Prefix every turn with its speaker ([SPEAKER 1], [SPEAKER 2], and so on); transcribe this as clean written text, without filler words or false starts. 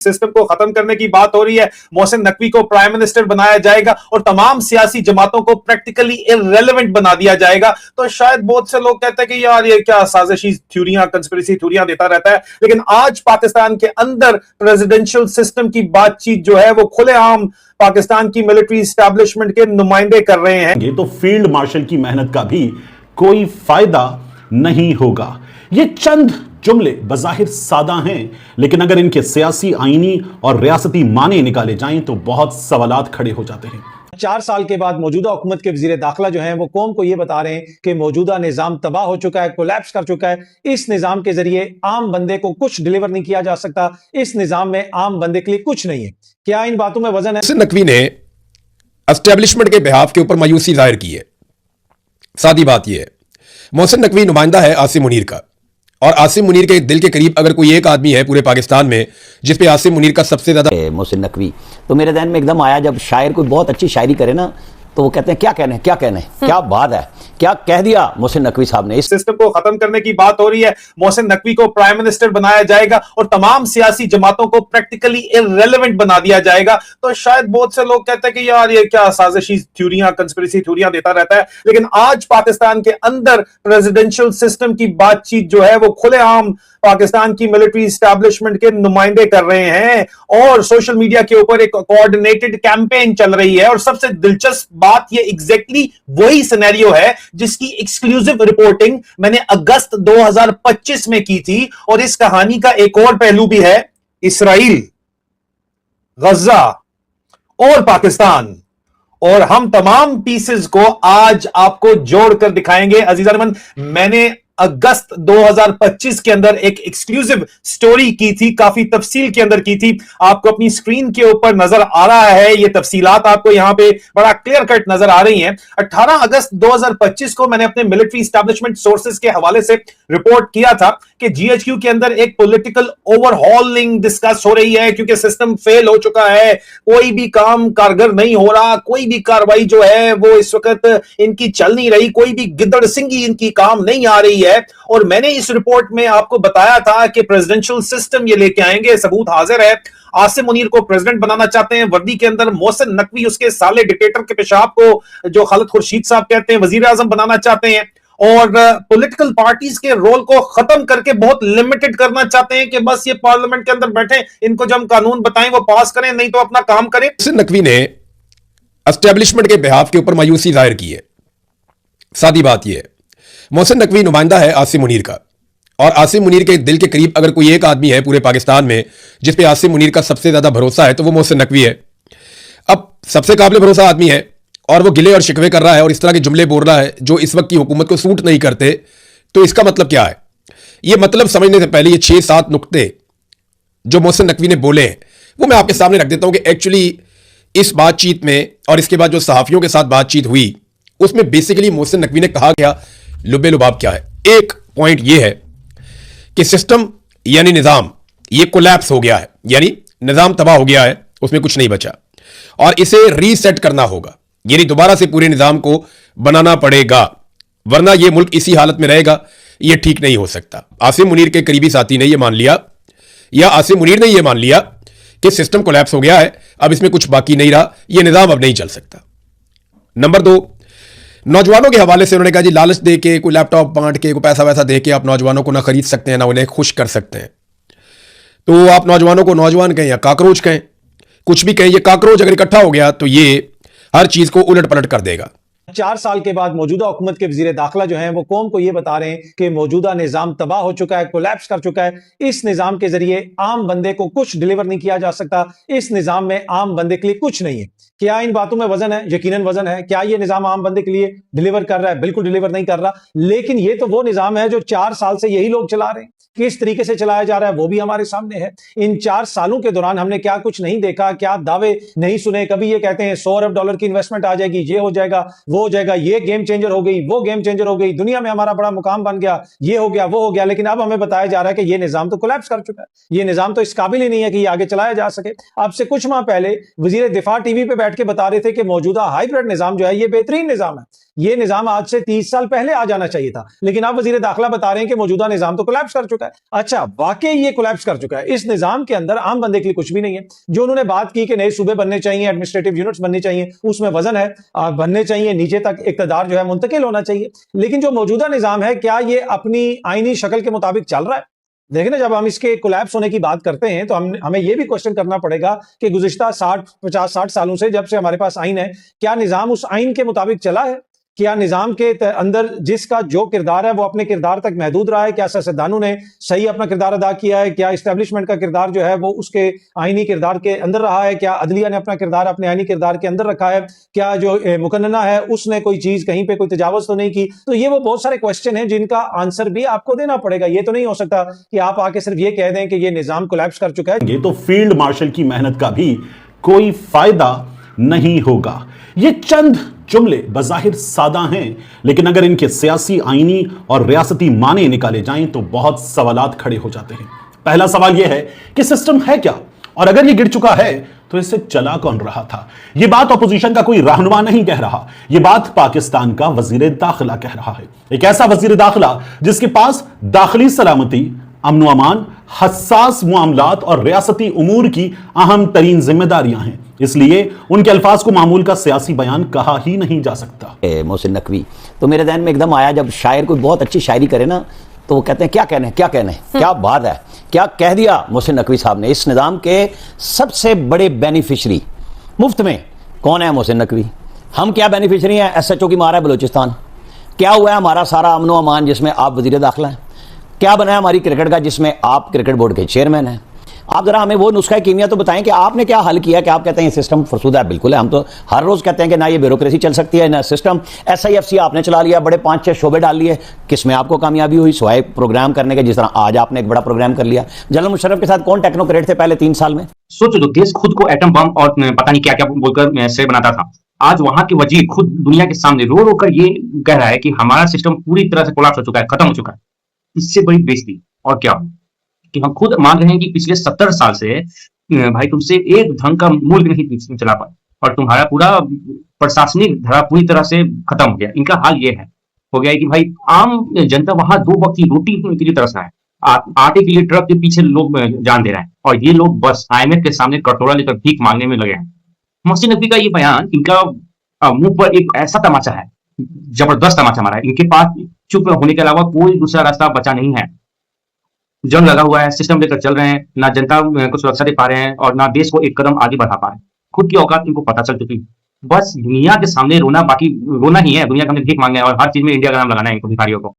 [SPEAKER 1] System को खत्म करने की बात हो रही है। मोहसिन नकवी को प्राइम मिनिस्टर बनाया जाएगा और तमाम सियासी जमातों को प्रैक्टिकली इररेलेवेंट बना दिया जाएगा। तो शायद बहुत से लोग कहते हैं कि यार ये क्या साजिशी थ्योरियां, कंस्पिरेसी थ्योरियां देता रहता है। लेकिन आज पाकिस्तान के अंदर प्रेसिडेंशियल सिस्टम की बातचीत जो है वो खुलेआम पाकिस्तान की मिलिट्री एस्टैब्लिशमेंट के नुमाइंदे कर रहे हैं।
[SPEAKER 2] ये तो फील्ड मार्शल की मेहनत का भी कोई फायदा नहीं होगा। ये चंद जुमले बज़ाहिर सादा हैं, लेकिन अगर इनके सियासी, आईनी और रियासती माने निकाले जाएं तो बहुत सवालात खड़े हो जाते हैं।
[SPEAKER 3] 4 साल के बाद मौजूदा हुकूमत के वजीर दाखिला जो हैं वो कौम को ये बता रहे हैं कि मौजूदा निजाम तबाह हो चुका है, कोलैप्स कर चुका है। इस निजाम के जरिए आम बंदे को कुछ डिलीवर नहीं किया जा सकता। इस निजाम में आम बंदे के लिए कुछ नहीं है। क्या इन बातों में वजन है?
[SPEAKER 4] नकवी ने एस्टेब्लिशमेंट के बिहाफ के ऊपर मायूसी जाहिर की है। सादी बात यह है, मोहसिन नकवी नुमाइंदा है आसिम मुनीर का, और आसिम मुनीर के दिल के करीब अगर कोई एक आदमी है पूरे पाकिस्तान में जिस पे आसिम मुनीर का सबसे ज्यादा
[SPEAKER 5] मोहसिन नकवी, तो मेरे ध्यान में एकदम आया जब शायर कोई बहुत अच्छी शायरी करे ना तो वो कहते हैं क्या कहने क्या कहने, क्या बात है, क्या कह दिया मोहसिन नकवी साहब ने।
[SPEAKER 1] इस सिस्टम को खत्म करने की बात हो रही है। मोहसिन नकवी को प्राइम मिनिस्टर बनाया जाएगा और तमाम सियासी जमातों को प्रैक्टिकली इररेलेवेंट बना दिया जाएगा। तो शायद बहुत से लोग कहते हैं कि यार ये क्या साजिशी थ्योरियां, कंस्पिरेसी थ्योरियां देता रहता है। लेकिन आज पाकिस्तान के अंदर प्रेसिडेंशियल सिस्टम की बातचीत जो है वो खुलेआम पाकिस्तान की मिलिट्री एस्टैब्लिशमेंट के नुमाइंदे कर रहे हैं और सोशल मीडिया के ऊपर एक कोऑर्डिनेटेड कैंपेन चल रही है। और सबसे दिलचस्प बात ये एग्जैक्टली वही सिनेरियो है जिसकी एक्सक्लूसिव रिपोर्टिंग मैंने अगस्त 2025 में की थी। और इस कहानी का एक और पहलू भी है, इस्राइल, गजा और पाकिस्तान, और हम तमाम पीसेस को आज आपको जोड़कर दिखाएंगे। अजीज अरमान, मैंने अगस्त 2025 के अंदर एक एक्सक्लूसिव स्टोरी की थी, काफी तफसील के अंदर की थी। आपको अपनी स्क्रीन के ऊपर नजर आ रहा है, ये तफसीलात आपको यहां पे बड़ा क्लियर कट नजर आ रही हैं। 18 अगस्त 2025 को मैंने अपने मिलिट्री एस्टैब्लिशमेंट सोर्सेज के हवाले से रिपोर्ट किया था कि जीएचक्यू के अंदर एक पॉलिटिकल ओवरहॉलिंग डिस्कस हो रही है, क्योंकि सिस्टम फेल हो चुका है, कोई भी काम कारगर नहीं हो रहा, कोई भी कार्रवाई जो है वो इस वक्त इनकी चल नहीं रही, कोई भी गिद्दड़ सिंगी इनकी काम नहीं आ रही है। और मैंने इस रिपोर्ट में आपको बताया था कि प्रेसिडेंशियल सिस्टम ये लेके आएंगे, सबूत हाजिर है। आसिम मुनीर को प्रेसिडेंट बनाना चाहते हैं, वर्दी के अंदर मोहसिन नकवी उसके साले डिक्टेटर के पेशाब को जो खालिद खुर्शीद साहब कहते हैं वजीर आजम बनाना चाहते हैं, और पॉलिटिकल पार्टीज के रोल को खत्म करके बहुत लिमिटेड करना चाहते हैं कि बस ये पार्लियामेंट के अंदर बैठे, इनको जब हम कानून बताएं वो पास करें, नहीं तो अपना काम करें।
[SPEAKER 4] नकवी ने एस्टेब्लिशमेंट के बिहाफ के ऊपर मायूसी जाहिर की है। सादी बात यह है, मोहसिन नकवी नुमाइंदा है आसिम मुनीर का, और आसिम मुनीर के दिल के करीब अगर कोई एक आदमी है पूरे पाकिस्तान में जिस पे आसिम मुनीर का सबसे ज्यादा भरोसा है तो वो मोहसिन नकवी है। अब सबसे काबिल भरोसा आदमी है और वो गिले और शिकवे कर रहा है और इस तरह के जुमले बोल रहा है जो इस वक्त की हुकूमत को सूट नहीं करते। तो इसका मतलब क्या है? ये मतलब समझने से पहले ये 6-7 नुक्ते जो मोहसिन नकवी ने बोले हैं वो मैं आपके सामने रख देता हूं कि एक्चुअली इस बातचीत में और इसके बाद जो सहाफियों के साथ बातचीत हुई उसमें बेसिकली मोहसिन नकवी ने कहा क्या, लुबे लुबाब क्या है। एक पॉइंट यह है कि सिस्टम यानी निजाम ये कोलैप्स हो गया है, यानी निजाम तबाह हो गया है, उसमें कुछ नहीं बचा और इसे रीसेट करना होगा, यानी दोबारा से पूरे निजाम को बनाना पड़ेगा, वरना यह मुल्क इसी हालत में रहेगा, यह ठीक नहीं हो सकता। आसिम मुनीर के करीबी साथी ने यह मान लिया या आसिम मुनीर ने यह मान लिया कि सिस्टम कोलैप्स हो गया है, अब इसमें कुछ बाकी नहीं रहा, यह निजाम अब नहीं चल सकता। नंबर 2, नौजवानों के हवाले से उन्होंने कहा जी लालच दे के, कोई लैपटॉप बांट के, कोई पैसा वैसा दे के आप नौजवानों को ना खरीद सकते हैं ना उन्हें खुश कर सकते हैं। तो आप नौजवानों को नौजवान कहें या काकरोच कहें, कुछ भी कहें, ये काकरोच अगर इकट्ठा हो गया तो ये हर चीज को उलट पलट कर देगा।
[SPEAKER 3] 4 साल के बाद मौजूदा हुकूमत के वजीर दाखिला जो हैं वो कौम को ये बता रहे हैं कि मौजूदा निजाम तबाह हो चुका है, कोलैप्स कर चुका है। इस निजाम के जरिए आम बंदे को कुछ डिलीवर नहीं किया जा सकता। इस निजाम में आम बंदे के लिए कुछ नहीं है। क्या इन बातों में वजन है? यकीनन वजन है। क्या ये निजाम आम बंदे के लिए डिलीवर कर रहा है? बिल्कुल डिलीवर नहीं कर रहा। लेकिन ये तो वो निजाम है जो 4 साल से यही लोग चला रहे हैं। किस तरीके से चलाया जा रहा है वो भी हमारे सामने है। इन 4 सालों के दौरान हमने क्या कुछ नहीं देखा, क्या दावे नहीं सुने। कभी ये कहते हैं $100 अरब की इन्वेस्टमेंट आ जाएगी, ये हो जाएगा, वो हो जाएगा, ये गेम चेंजर हो गई, वो गेम चेंजर हो गई, दुनिया में हमारा बड़ा मुकाम बन गया, ये हो गया, वो हो गया। लेकिन अब हमें बताया जा रहा है कि ये निजाम तो कोलैप्स कर चुका है, ये निजाम तो इस काबिल ही नहीं है कि ये आगे चलाया जा सके। अब से कुछ माह पहले वजीर दिफा टीवी पे बैठ के बता रहे थे कि मौजूदा हाइब्रिड निजाम जो है ये बेहतरीन निजाम है, ये निजाम आज से 30 साल पहले आ जाना चाहिए था। लेकिन अब वजीर दाखिला बता रहे हैं कि मौजूदा निजाम तो कोलैप्स कर चुका है। अच्छा, वाकई ये कोलैप्स कर चुका है। इस निजाम के अंदर आम बंदे के लिए कुछ भी नहीं है। जो उन्होंने बात की कि नए सूबे बनने चाहिए, एडमिनिस्ट्रेटिव यूनिट्स बनने चाहिए, उसमें वजन है, बनने चाहिए, नीचे तक इक्तदार जो है मुंतकिल होना चाहिए। लेकिन जो मौजूदा निजाम है, क्या ये अपनी आईनी शक्ल के मुताबिक चल रहा है? देखिए ना, जब हम इसके कोलैप्स होने की बात करते हैं तो हमें यह भी क्वेश्चन करना पड़ेगा कि गुज़िश्ता 50-60 सालों से जब से हमारे पास आइन है, क्या निजाम उस आइन के मुताबिक चला है? क्या निजाम के अंदर जिसका जो किरदार है वो अपने किरदार तक महदूद रहा है? क्या सियासतदानों ने सही अपना किरदार अदा किया है? क्या इस्टेब्लिशमेंट का किरदार जो है वो उसके आईनी किरदार के अंदर रहा है? क्या अदलिया ने अपना किरदार अपने आईनी किरदार के अंदर रखा है? क्या जो मुकन्नना है उसने कोई चीज कहीं पे कोई तजावुज तो नहीं की? तो ये वो बहुत सारे क्वेश्चन हैं जिनका आंसर भी आपको देना पड़ेगा। ये तो नहीं हो सकता कि आप आके सिर्फ ये कह दें कि ये निजाम कोलैप्स कर चुका है।
[SPEAKER 2] ये तो फील्ड मार्शल की मेहनत का भी कोई फायदा नहीं होगा। ये चंद जुमले बज़ाहिर सादा हैं, लेकिन अगर इनके सियासी, आईनी और रियासती माने निकाले जाएं तो बहुत सवालात खड़े हो जाते हैं। पहला सवाल यह है कि सिस्टम है क्या, और अगर यह गिर चुका है तो इससे चला कौन रहा था? यह बात अपोजिशन का कोई रहनुमा नहीं कह रहा, यह बात पाकिस्तान का वजीर दाखिला कह रहा है। एक ऐसा वजीर दाखिला जिसके पास दाखिली सलामती, अमन अमान, हसास मामलात और रियासती उमूर की अहम तरीन जिम्मेदारियां हैं। इसलिए उनके अल्फाज को मामूल का सियासी बयान कहा ही नहीं जा सकता।
[SPEAKER 5] मोहसिन नकवी तो मेरे ध्यान में एकदम आया, जब शायर कोई बहुत अच्छी शायरी करे ना तो वो कहते हैं क्या कहने, क्या कहने, क्या बात है, क्या कह दिया मोहसिन नकवी साहब ने। इस निज़ाम के सबसे बड़े बेनिफिशरी मुफ्त में कौन है? मोहसिन नकवी। हम क्या बेनिफिशरी हैं? SHO की मारा है बलूचिस्तान। क्या हुआ है हमारा सारा अमन अमान जिसमें आप वजीर दाखिला हैं? क्या बना है हमारी क्रिकेट का जिसमें आप क्रिकेट बोर्ड के चेयरमैन हैं? आप जरा हमें वो नुस्खा कीमिया तो बताएं कि आपने क्या हल किया कि आप कहते हैं ये सिस्टम फरसूदा है। बिल्कुल है, हम तो हर रोज कहते हैं कि ना ये ब्यूरोक्रेसी चल सकती है ना सिस्टम। SIFC आपने चला लिया, बड़े 5-6 शोबे डाल लिए, किसमें आपको कामयाबी हुई? स्वाय प्रोग्राम करने के, जिस तरह आज आपने एक बड़ा प्रोग्राम कर लिया। जनरल मुशर्रफ के साथ कौन टेक्नोक्रेट थे पहले 3 साल में?
[SPEAKER 6] सोचो, तो देश खुद को एटम बम और पता नहीं क्या क्या बोलकर से बनाता था, आज वहां के वजीर खुद दुनिया के सामने रो रो कर ये कह रहा है कि हमारा सिस्टम पूरी तरह से कोलैप्स हो चुका है, खत्म हो चुका है। इससे बड़ी बेइज्जती और क्या कि हम खुद मान रहे हैं कि पिछले 70 साल से भाई तुमसे एक ढंग का मुल्क नहीं चला पाए और तुम्हारा पूरा प्रशासनिक धरा पूरी तरह से खत्म हो गया। इनका हाल ये हो गया है कि भाई आम जनता वहां 2 वक्त की रोटी के लिए तरस रहा है, आटे के लिए ट्रक के पीछे लोग जान दे रहे हैं, और ये लोग बस IMF के सामने कटोरा लेकर भीख मांगने में लगे हैं। मोहसिन नकवी का ये बयान, इनका मुंह पर एक ऐसा तमाचा है, जबरदस्त तमाचा मारा है। इनके पास चुप होने के अलावा कोई दूसरा रास्ता बचा नहीं है। जंग लगा हुआ है, सिस्टम लेकर चल रहे हैं, ना जनता को सुरक्षा दे पा रहे हैं और ना देश को एक कदम आगे बढ़ा पा रहे हैं। खुद की औकात इनको पता चल चुकी, बस दुनिया के सामने रोना, बाकी रोना ही है। दुनिया के सामने भीख मांगना है और हर चीज में इंडिया का नाम लगाना है इनको, भिखारियों को।